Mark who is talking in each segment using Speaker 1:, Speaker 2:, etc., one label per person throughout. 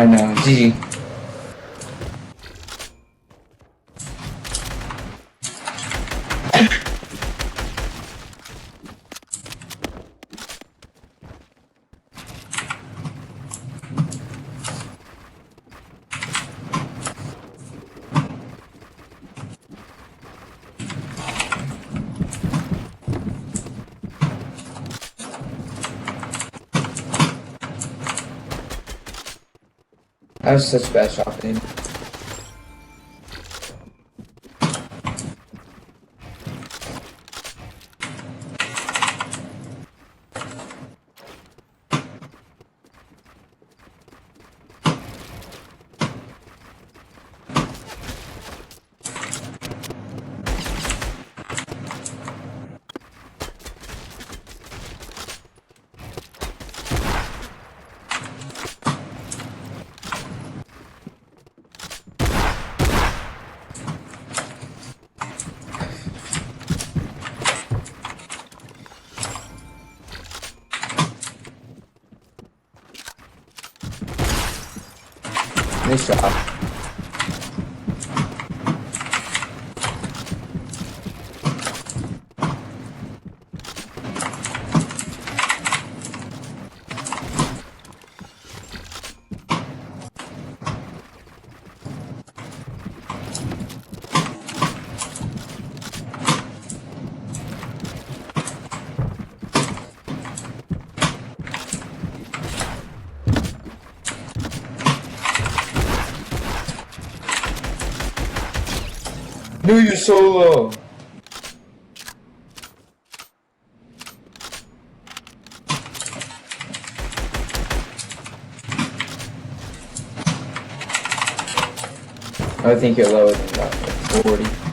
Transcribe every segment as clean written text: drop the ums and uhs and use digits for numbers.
Speaker 1: know. GG. That was such a bad shot, dude. Nice shot. Do your solo. I think you're lower than that, like 40.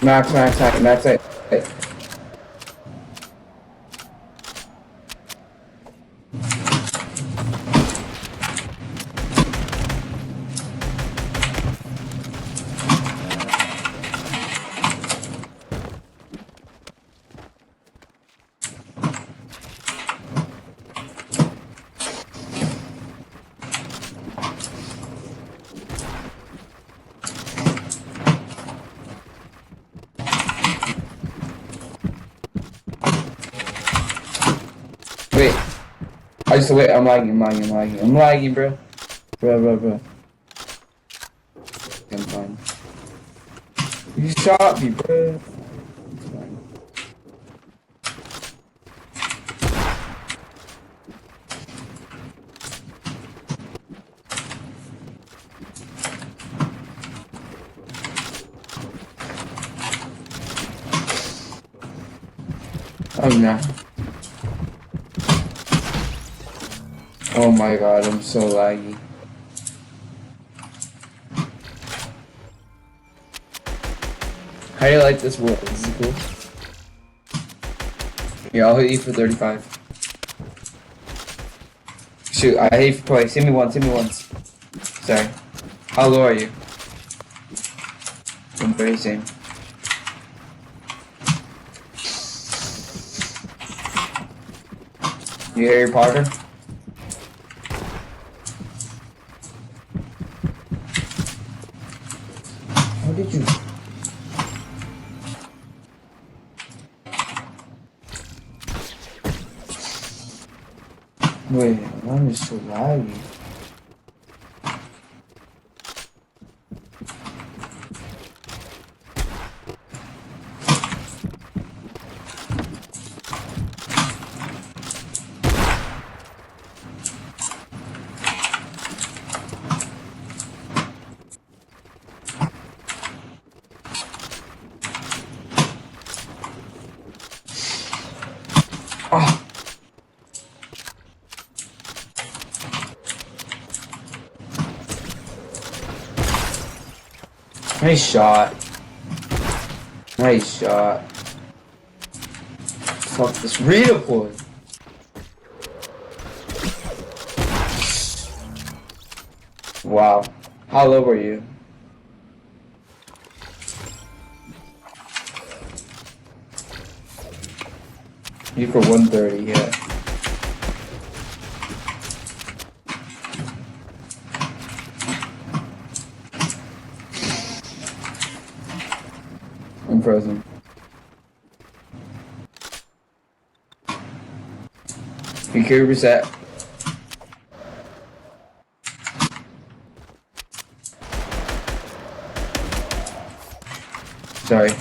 Speaker 1: Max. Wait. Wait, I'm lagging, bro. Bro. I'm fine. You shot me, bro. It's fine. Oh no. Oh my god, I'm so laggy. How do you like this world? Is it cool? Yeah, I'll hit you for 35. Shoot, I hate for twice. Hit me once. Sorry. How low are you? I'm very same. You Harry Potter? How did you? Wait, mine is so laggy. Oh. Nice shot. Nice shot. Fuck this redeploy. Wow. How low were you? You for 130, yeah. I'm frozen. You can reset. Sorry.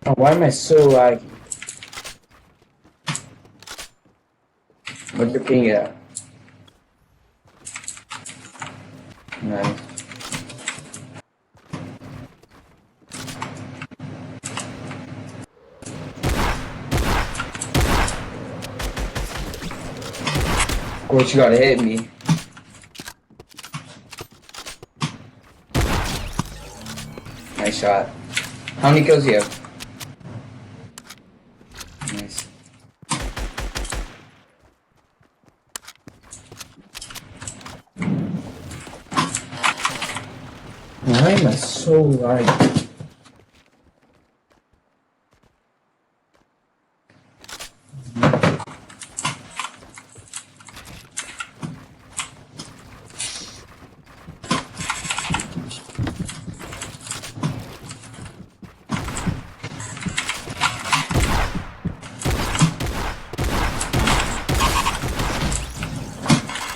Speaker 1: Oh, why am I so laggy? What you looking at? Nice. Of course, you gotta hit me. Nice shot. How many kills do you have? Nice. Why am I so laggy?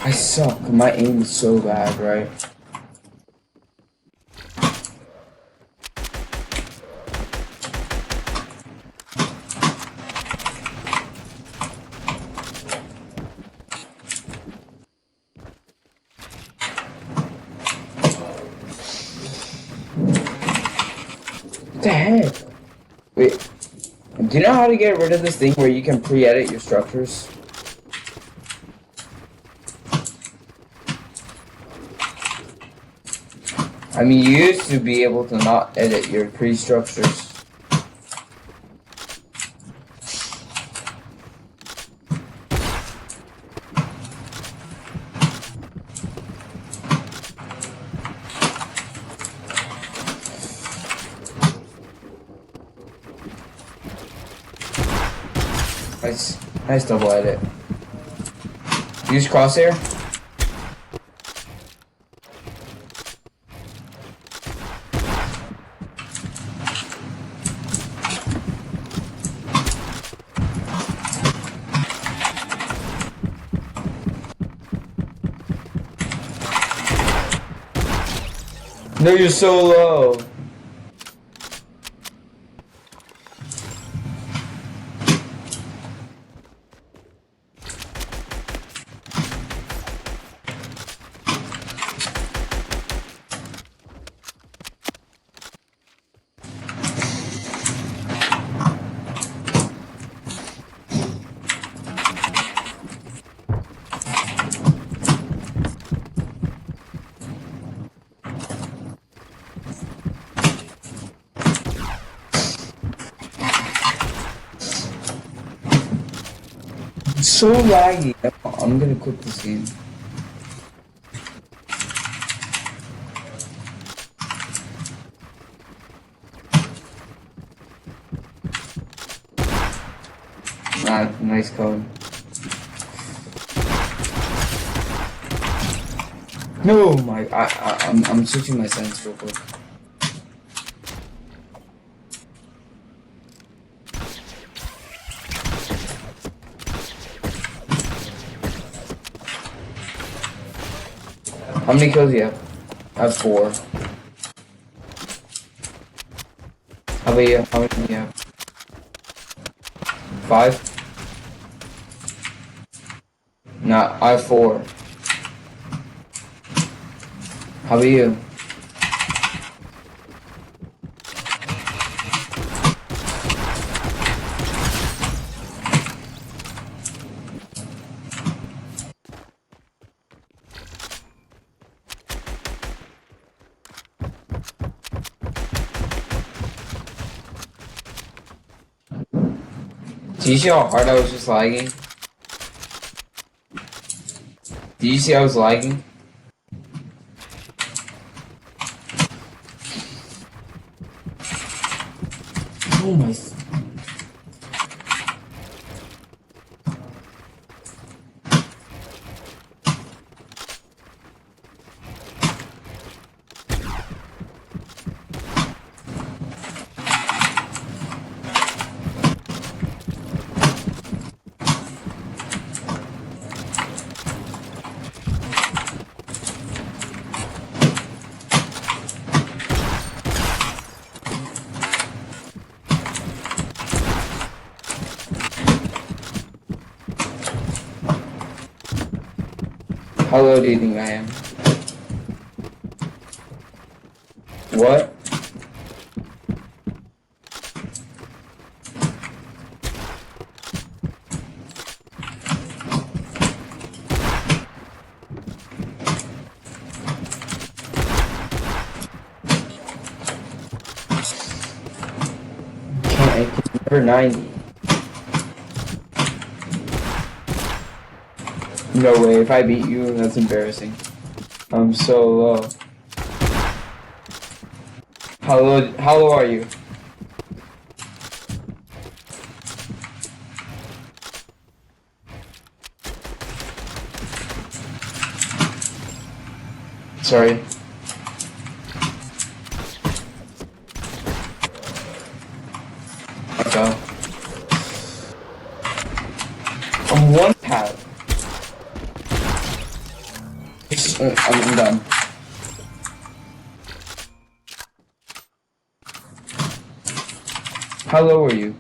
Speaker 1: I suck. My aim is so bad, right? What the heck? Wait. Do you know how to get rid of this thing where you can pre-edit your structures? I mean, you used to be able to not edit your pre-structures. Nice double edit. Use crosshair. No, you're so low. It's so laggy. I'm gonna quit this game. Ah, nice code. No, I'm switching my settings real quick. How many kills do you have? I have 4. How about you? How many do you have? 5? No, I have 4. How about you? Do you see how hard I was just lagging? Do you see I was lagging? Oh my... How low do you think I am? What? Can't, never 90. No way, if I beat you, that's embarrassing. I'm so low. How low are you? Sorry. Okay. I'm 1 pad. I'm done. How low are you?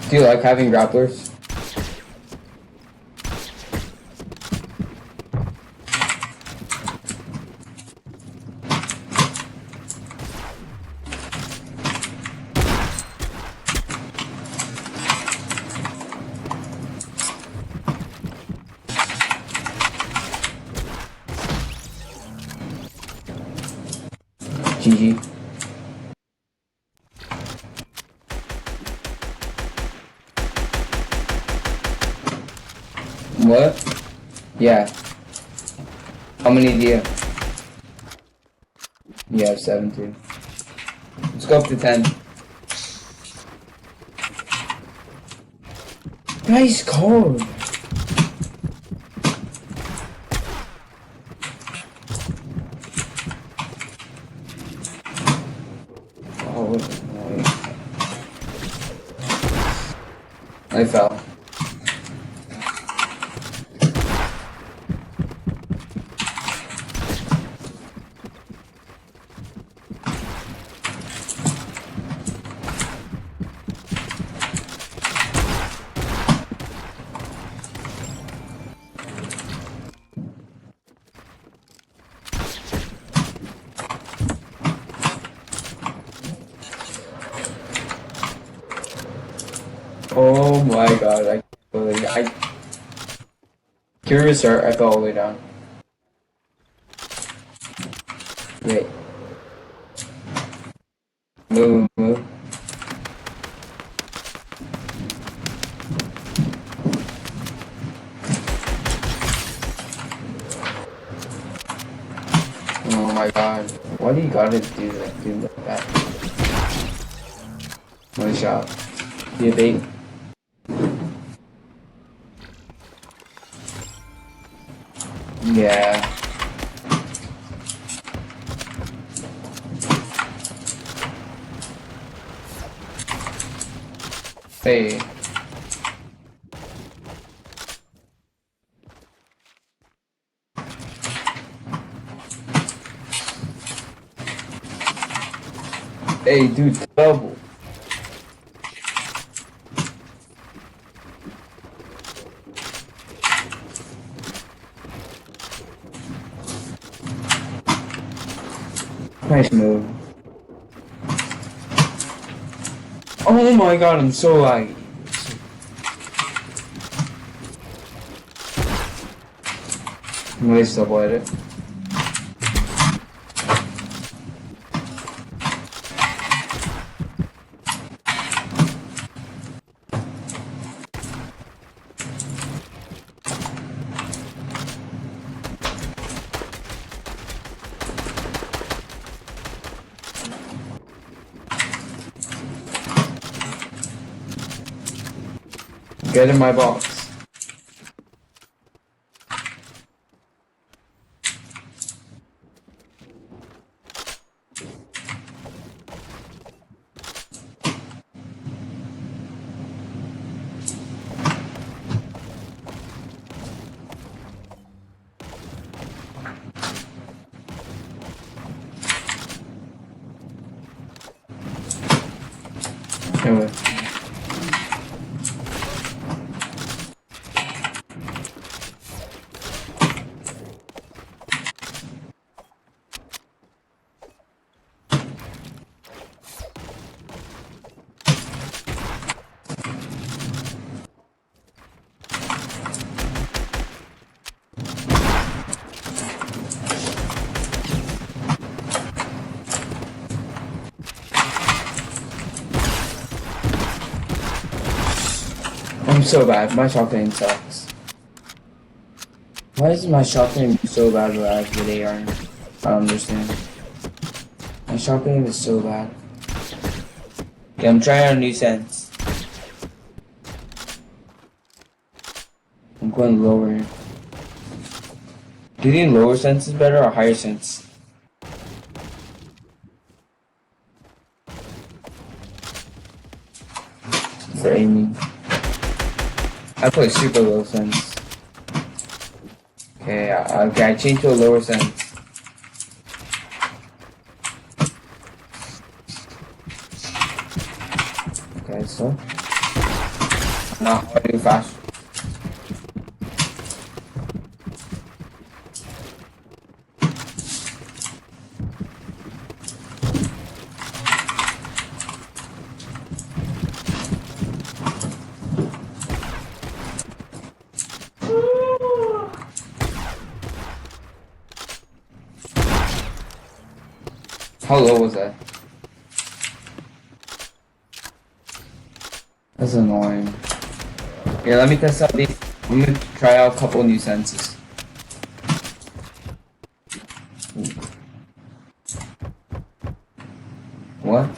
Speaker 1: Do you like having grapplers? GG. What? Yeah. How many do you have? You have 7 too. Let's go up to 10. Nice card. Oh, I fell. Oh my god, I can't believe it. Can you restart? I fell all the way down. Wait. Move, move. Oh my god. Why do you gotta do that? Nice shot. You bait. Yeah. Hey. Hey, dude, double. Nice move. Oh my god, I'm so laggy. Nice double edit. Get in my box. Anyway. I'm so bad. My shot game sucks. Why is my shot game so bad with AR? I don't understand. My shot game is so bad. Okay, I'm trying out a new sense. I'm going lower. Do you think lower sense is better or higher sense? For aiming. I play super low sense. Okay, I changed to a lower sense. Okay, so now I do fast. How low was that? That's annoying. Here, let me test out these. I'm gonna try out a couple new senses. What?